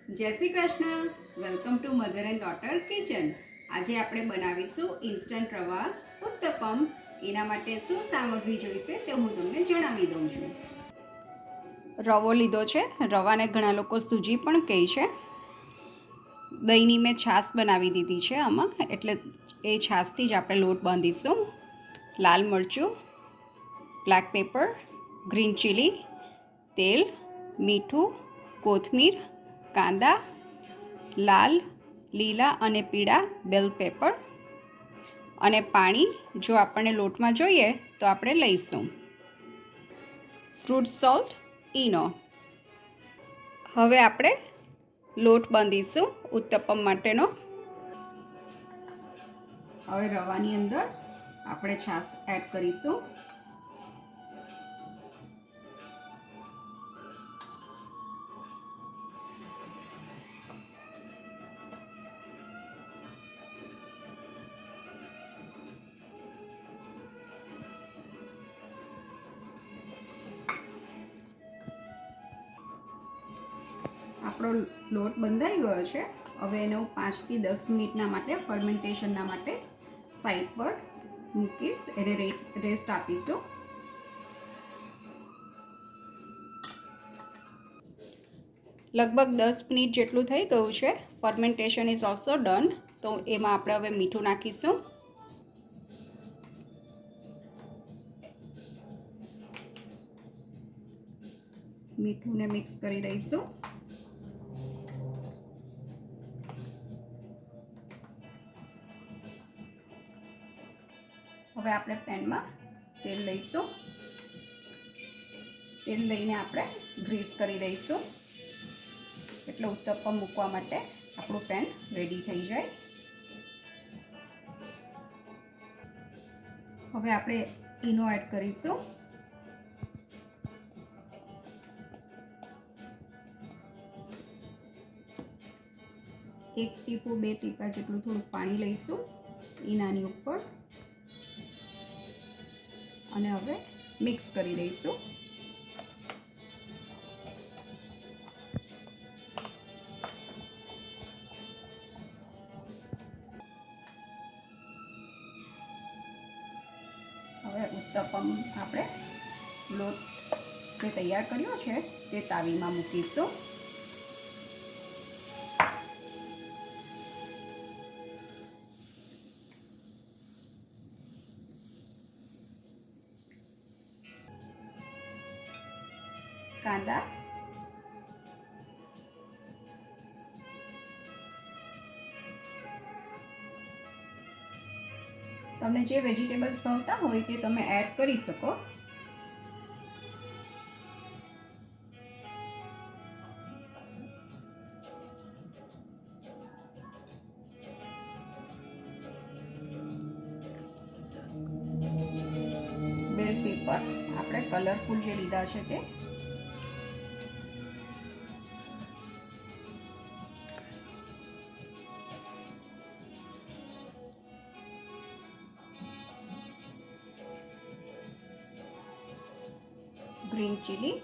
જય Shri Krishna. Welcome to mother and daughter kitchen. આજે આપણે બનાવીશું ઇન્સ્ટન્ટ રવા ઉત્તપમ. એના માટે શું સામગ્રી જોઈશે તે હું તમને જણાવી દઉં છું. રવો લીધો છે. રવાને ઘણા લોકો સૂજી પણ કહે છે. દહીંની મેં છાશ બનાવી દીધી છે આમાં, એટલે એ છાશથી જ આપણે લોટ બાંધીશું. લાલ મરચું, બ્લેક પેપર, ગ્રીન ચીલી, તેલ, મીઠું, કોથમીર, કાંદા, લાલ, લીલા અને પીળા બેલ પેપર અને પાણી જો આપણને લોટમાં જોઈએ તો આપણે લઈશું. ફ્રૂટ સોલ્ટ, ઈનો. હવે આપણે લોટ બાંધીશું ઉત્તપમ માટેનો. હવે રવાની અંદર આપણે છાશ એડ કરીશું. આપણો લોટ બંધાઈ ગયો છે. હવે એને હું 5 થી 10 મિનિટના માટે ફર્મેન્ટેશનના માટે સાઈડ પર મૂકીશ. એને રેસ્ટ આપીશું. લગભગ 10 મિનિટ જેટલું થઈ ગયું છે. Fermentation is also done. તો એમાં આપણે હવે મીઠું નાખીશું. મીઠુંને મિક્સ કરી દઈશું. હવે આપણે પેનમાં તેલ લઈશું. તેલ લઈને આપણે ગ્રીસ કરી દઈશું, એટલે ઉત્તપમ મૂકવા માટે આપણું પેન રેડી થઈ જાય. હવે આપણે ઈનો એડ કરીશું. એક ટીપું 2 ટીપા જેટલું થોડું પાણી લઈશું ઈનાની ઉપર અને હવે મિક્સ કરી દઈશું. હવે ઉત્તપમ આપણે લોટ જે તૈયાર કર્યો છે તે તાવીમાં મૂકીશું. કાંદા, તમને જે વેજીટેબલ્સ ભાવતા હોય તે તમે એડ કરી શકો. બેલ પેપર આપણે કલરફુલ જે લીધા છે તે. Green chilli.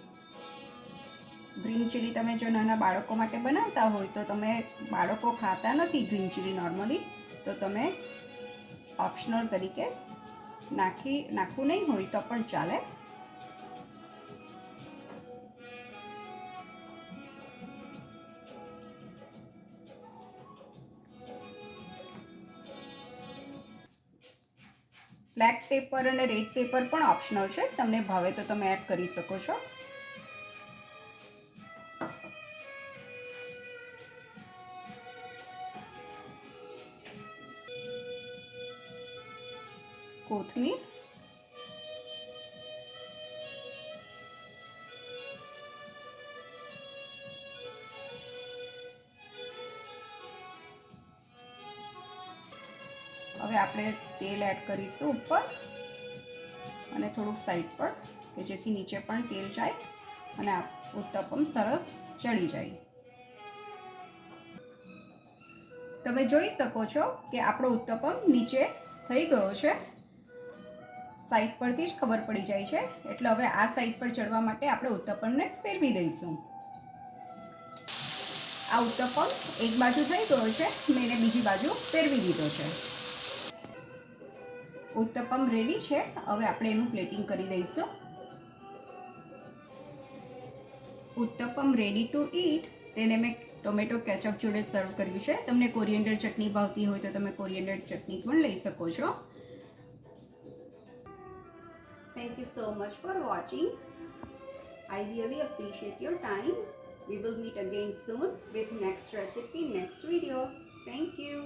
ગ્રીન ચીલી તમે જો નાના બાળકો માટે બનાવતા હોય તો તમે બાળકો ખાતા નથી ગ્રીન ચીલી નોર્મલી, તો તમે ઓપ્શનલ તરીકે નાખવું નહીં હોય તો પણ ચાલે. બ્લેક પેપર અને રેડ પેપર પણ ઓપ્શનલ છે. તમને ભાવે તો તમે એડ કરી શકો છો. કોથમીર, હવે આપણે તેલ એડ કરીશું ઉપર અને થોડુંક સાઈડ પર, કે જેથી નીચે પણ તેલ જાય અને ઉત્તપમ સરસ ચડી જાય. તમે જોઈ શકો છો કે આપણો ઉત્તપમ નીચે થઈ ગયો છે. સાઈડ પરથી જ ખબર પડી જાય છે. એટલે હવે આ સાઈડ પર ચડવા માટે આપણે ઉત્તપમને ફેરવી દઈશું. આ ઉત્તપમ એક બાજુ થઈ ગયો છે, મેં એને બીજી બાજુ ફેરવી દીધો છે. ઉત્તપમ રેડી છે. હવે આપણે એનું પ્લેટિંગ કરી દઈશું. Uttapam ready to eat. તેને મેં ટોમેટો કેચઅપ જોડે સર્વ કર્યું છે. તમને કોરિએન્ડર ચટણી ભાવતી હોય તો તમે કોરિએન્ડર ચટણી પણ લઈ શકો છો. Thank you so much for watching. I really appreciate your time. We will meet again soon with next recipe, next video. Thank you.